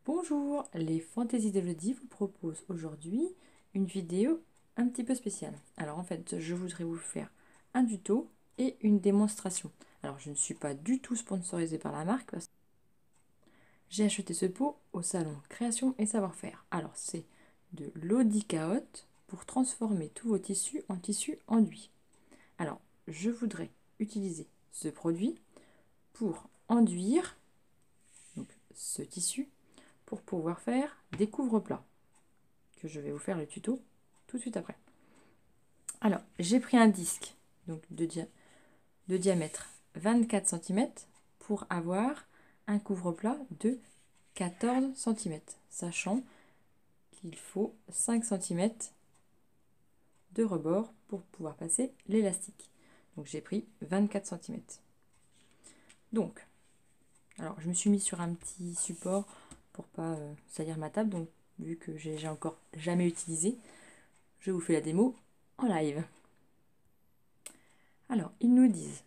Bonjour, les Fantaisies d'Elodie vous proposent aujourd'hui une vidéo un petit peu spéciale. Alors en fait, je voudrais vous faire un tuto et une démonstration. Alors je ne suis pas du tout sponsorisée par la marque parce que j'ai acheté ce pot au salon Création et Savoir-faire. Alors c'est de l'eau d'Icaotte pour transformer tous vos tissus en tissus enduits. Alors je voudrais utiliser ce produit pour enduire donc, ce tissu pour pouvoir faire des couvre-plats que je vais vous faire le tuto tout de suite après. Alors, j'ai pris un disque donc de diamètre 24 cm pour avoir un couvre-plat de 14 cm, sachant qu'il faut 5 cm de rebord pour pouvoir passer l'élastique. Donc j'ai pris 24 cm. Donc, alors je me suis mis sur un petit support pour pas salir ma table, donc vu que j'ai encore jamais utilisé, je vous fais la démo en live. Alors, ils nous disent,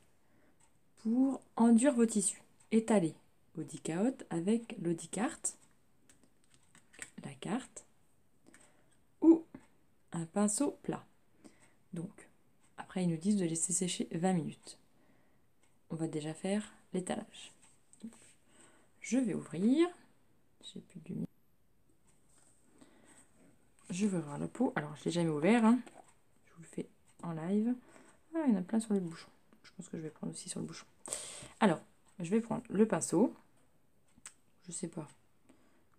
pour enduire vos tissus, étalez l'eau d'Icaotte avec l'eau d'Icarte, la carte, ou un pinceau plat. Donc, après, ils nous disent de laisser sécher 20 minutes. On va déjà faire l'étalage. Je vais ouvrir. J'ai plus de lumière. Je vais ouvrir le pot. Alors, je ne l'ai jamais ouvert. Je vous le fais en live. Ah, il y en a plein sur le bouchon. Je pense que je vais prendre aussi sur le bouchon. Alors, je vais prendre le pinceau. Je ne sais pas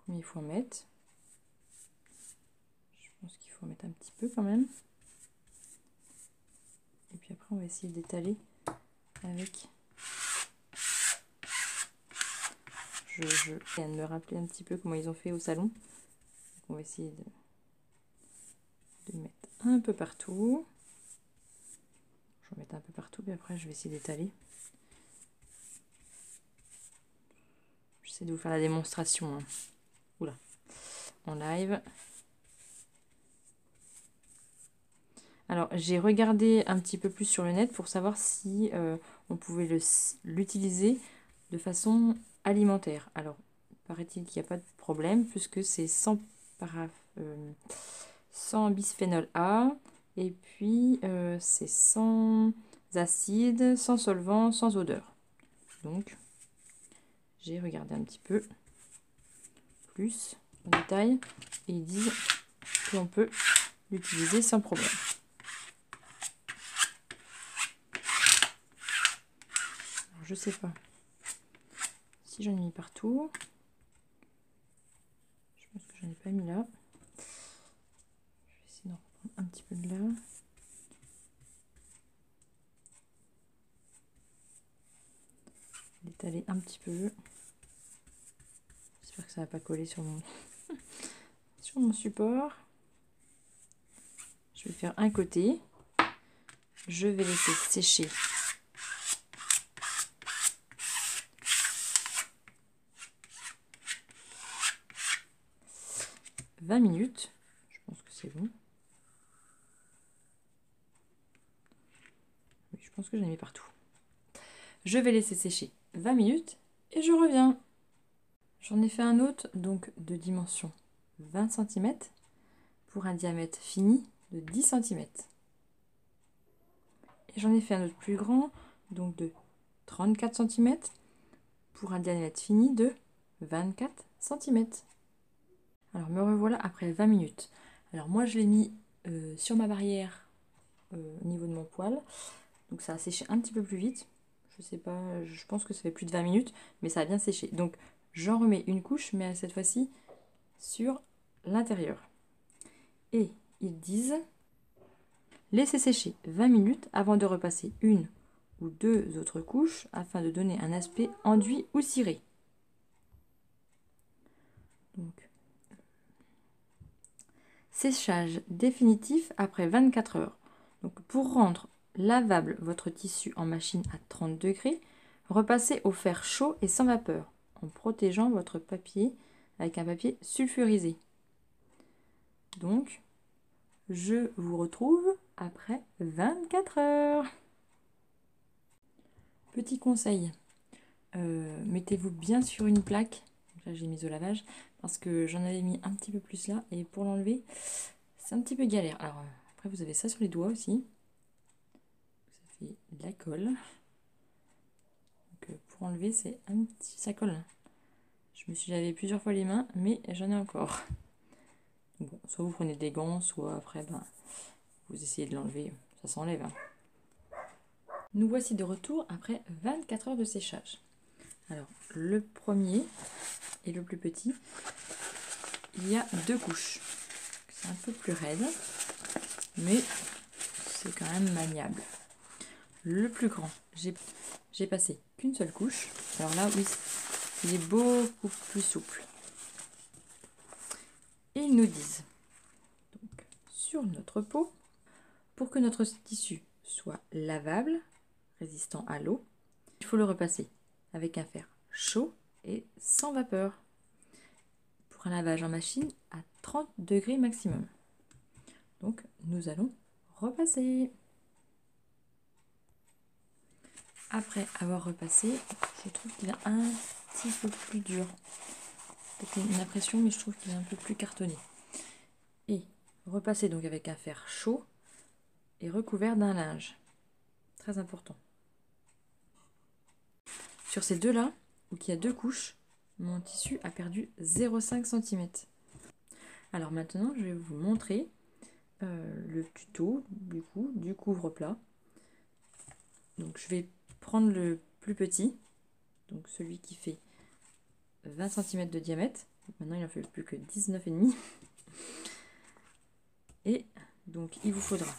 combien il faut en mettre. Je pense qu'il faut en mettre un petit peu quand même. Et puis après, on va essayer d'étaler avec... Je viens de me rappeler un petit peu comment ils ont fait au salon. Donc on va essayer de mettre un peu partout. Je vais mettre un peu partout, puis après, je vais essayer d'étaler. J'essaie de vous faire la démonstration. Oula, en live. Alors, j'ai regardé un petit peu plus sur le net pour savoir si on pouvait l'utiliser de façon alimentaire. Alors, paraît-il qu'il n'y a pas de problème puisque c'est sans bisphénol A et puis c'est sans acide, sans solvant, sans odeur. Donc, j'ai regardé un petit peu plus en détail et ils disent qu'on peut l'utiliser sans problème. Je sais pas si j'en ai mis partout. Je pense que j'en ai pas mis là. Je vais essayer d'en reprendre un petit peu de là. L'étaler un petit peu. J'espère que ça va pas coller sur mon sur mon support. Je vais faire un côté. Je vais laisser sécher. « 20 minutes. Je pense que c'est bon. Oui, je pense que j'en ai mis partout. Je vais laisser sécher 20 minutes et je reviens. J'en ai fait un autre, donc de dimension 20 cm pour un diamètre fini de 10 cm. Et j'en ai fait un autre plus grand, donc de 34 cm pour un diamètre fini de 24 cm. Alors me revoilà après 20 minutes. Alors moi je l'ai mis sur ma barrière au niveau de mon poil. Donc ça a séché un petit peu plus vite. Je sais pas, je pense que ça fait plus de 20 minutes, mais ça a bien séché. Donc j'en remets une couche, mais cette fois-ci sur l'intérieur. Et ils disent, laissez sécher 20 minutes avant de repasser une ou deux autres couches afin de donner un aspect enduit ou ciré. Donc, séchage définitif après 24 heures. Donc, pour rendre lavable votre tissu en machine à 30 degrés, repassez au fer chaud et sans vapeur en protégeant votre papier avec un papier sulfurisé. Donc, je vous retrouve après 24 heures. Petit conseil, mettez-vous bien sur une plaque, Donc là j'ai mis au lavage parce que j'en avais mis un petit peu plus là et pour l'enlever c'est un petit peu galère. Alors après vous avez ça sur les doigts aussi. Ça fait de la colle. Donc pour enlever c'est un petit, ça colle. Je me suis lavé plusieurs fois les mains mais j'en ai encore. Bon, soit vous prenez des gants, soit après vous essayez de l'enlever, ça s'enlève. Hein. Nous voici de retour après 24 heures de séchage. Alors, le premier et le plus petit, il y a 2 couches. C'est un peu plus raide, mais c'est quand même maniable. Le plus grand, j'ai passé qu'une seule couche. Alors là, oui, il est beaucoup plus souple. Et ils nous disent, donc, sur notre peau, pour que notre tissu soit lavable, résistant à l'eau, il faut le repasser avec un fer chaud et sans vapeur pour un lavage en machine à 30 degrés maximum. Donc nous allons repasser. Après avoir repassé, je trouve qu'il est un petit peu plus dur. C'est une impression, mais je trouve qu'il est un peu plus cartonné. Et repasser donc avec un fer chaud et recouvert d'un linge. Très important. Sur ces deux-là, où il y a 2 couches, mon tissu a perdu 0,5 cm. Alors maintenant, je vais vous montrer le tuto du couvre-plat. Donc je vais prendre le plus petit, donc celui qui fait 20 cm de diamètre. Maintenant il n'en fait plus que 19,5. Et donc il vous faudra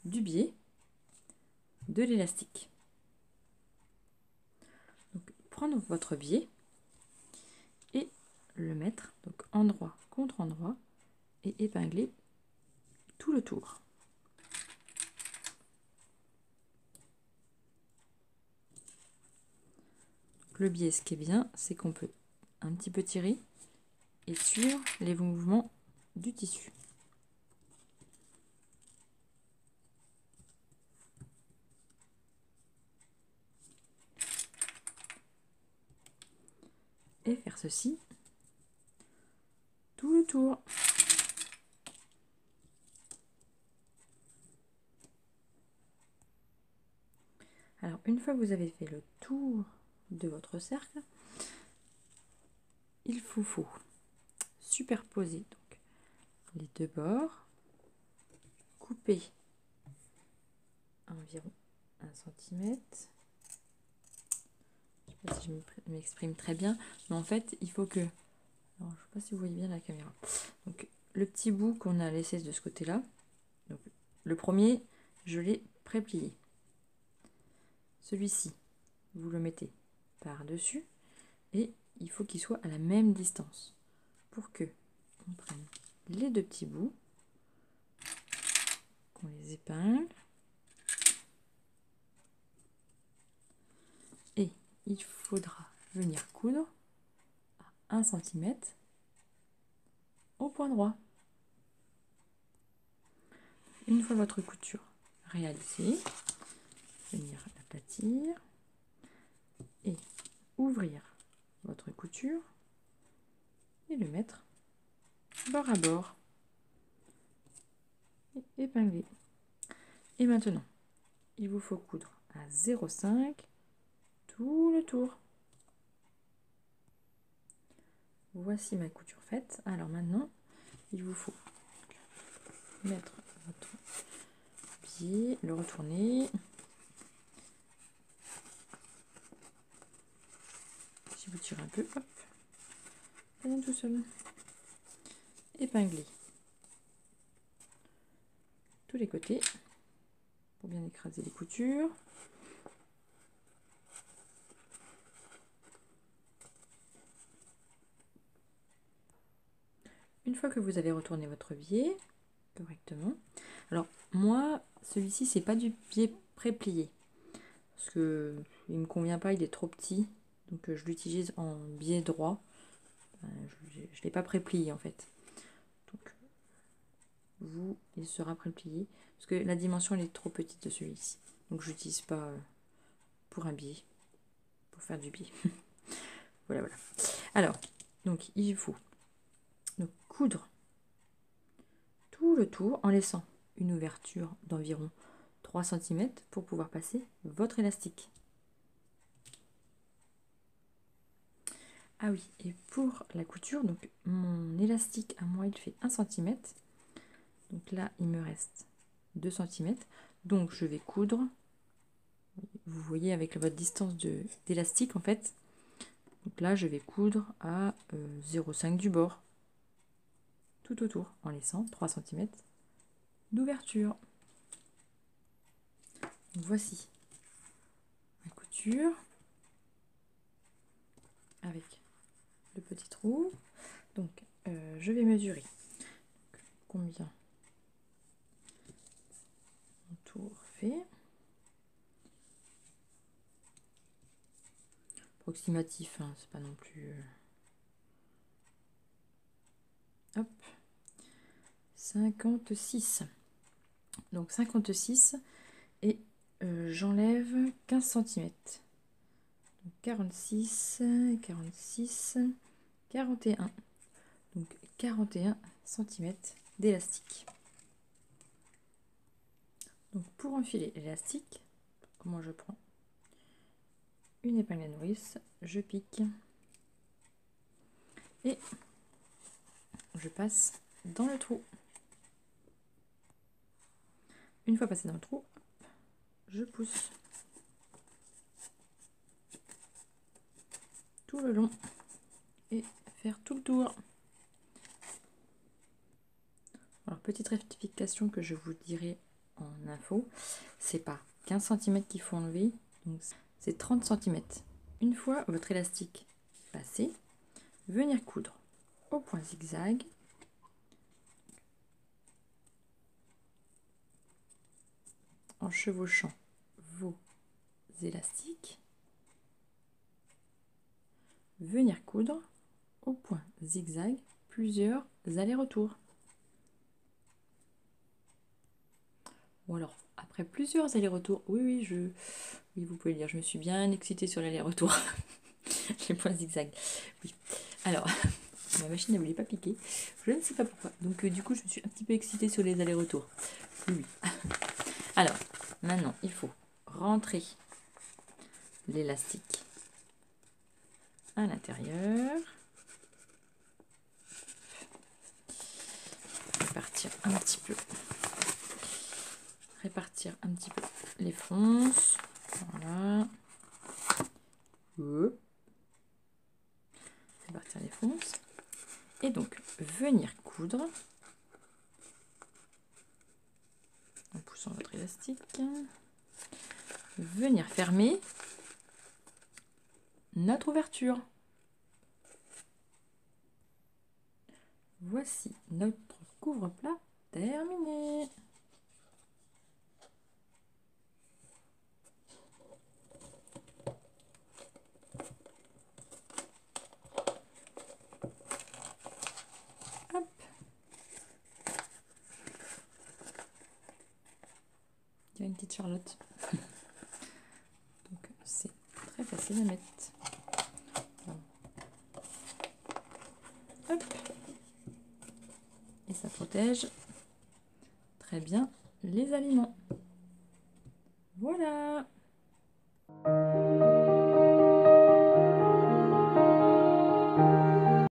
du biais, de l'élastique. Donc prendre votre biais et le mettre donc endroit contre endroit et épingler tout le tour. Le biais, ce qui est bien, c'est qu'on peut un petit peu tirer et suivre les mouvements du tissu. Et faire ceci tout le tour. Alors, une fois que vous avez fait le tour de votre cercle, il faut superposer donc les 2 bords, couper environ 1 cm. Je ne sais pas si je m'exprime très bien, mais en fait, il faut que... Alors, je ne sais pas si vous voyez bien la caméra. Donc, le petit bout qu'on a laissé de ce côté-là, donc le premier, je l'ai préplié. Celui-ci, vous le mettez par-dessus et il faut qu'il soit à la même distance pour que on prenne les 2 petits bouts, qu'on les épingle et il faudra venir coudre à 1 cm au point droit. Une fois votre couture réalisée, venir l'aplatir et ouvrir votre couture et le mettre bord à bord et épingler. Et maintenant, il vous faut coudre à 0,5 tout le tour. Voici ma couture faite. Alors maintenant, il vous faut mettre votre biais, le retourner. Si vous tirez un peu, hop, ça vient tout seul. Épingler tous les côtés pour bien écraser les coutures. Une fois que vous avez retourné votre biais correctement, alors moi celui-ci c'est pas du biais pré-plié parce que il me convient pas, il est trop petit, donc je l'utilise en biais droit. Je l'ai pas pré-plié en fait, donc vous il sera pré-plié parce que la dimension elle est trop petite de celui-ci, donc je l'utilise pas pour un biais, pour faire du biais. Voilà, voilà. Alors, donc il faut donc coudre tout le tour en laissant une ouverture d'environ 3 cm pour pouvoir passer votre élastique. Ah oui, et pour la couture, donc mon élastique à moi il fait 1 cm. Donc là il me reste 2 cm. Donc je vais coudre, vous voyez avec votre distance d'élastique en fait. Donc là je vais coudre à 0,5 du bord, tout autour, en laissant 3 cm d'ouverture. Voici ma couture avec le petit trou. Donc je vais mesurer combien mon tour fait. Approximatif, hein, c'est pas non plus... Hop, 56. Donc 56 et j'enlève 15 cm. Donc 46, 46, 41. Donc 41 cm d'élastique. Donc pour enfiler l'élastique, comment je prends une épingle à nourrice, je pique et je passe dans le trou. Une fois passé dans le trou, je pousse tout le long et faire tout le tour. Alors petite rectification que je vous dirai en info, c'est pas 15 cm qu'il faut enlever, donc c'est 30 cm. Une fois votre élastique passé, venir coudre au point zigzag en chevauchant vos élastiques, venir coudre au point zigzag plusieurs allers-retours. Ou alors après plusieurs allers-retours, oui, vous pouvez le dire, je me suis bien excitée sur l'aller-retour. Les points zigzag. Oui. Alors, ma machine ne voulait pas piquer. Je ne sais pas pourquoi. Donc du coup, je me suis un petit peu excitée sur les allers-retours. Oui. Alors, maintenant, il faut rentrer l'élastique à l'intérieur. Répartir un petit peu les fonces. Voilà. Répartir les fonces. Et donc, venir coudre en poussant votre élastique. Venir fermer notre ouverture. Voici notre couvre-plat terminé. Hop. Il y a une petite Charlotte. Donc c'est très facile à mettre. Hop. Et ça protège très bien les aliments. Voilà.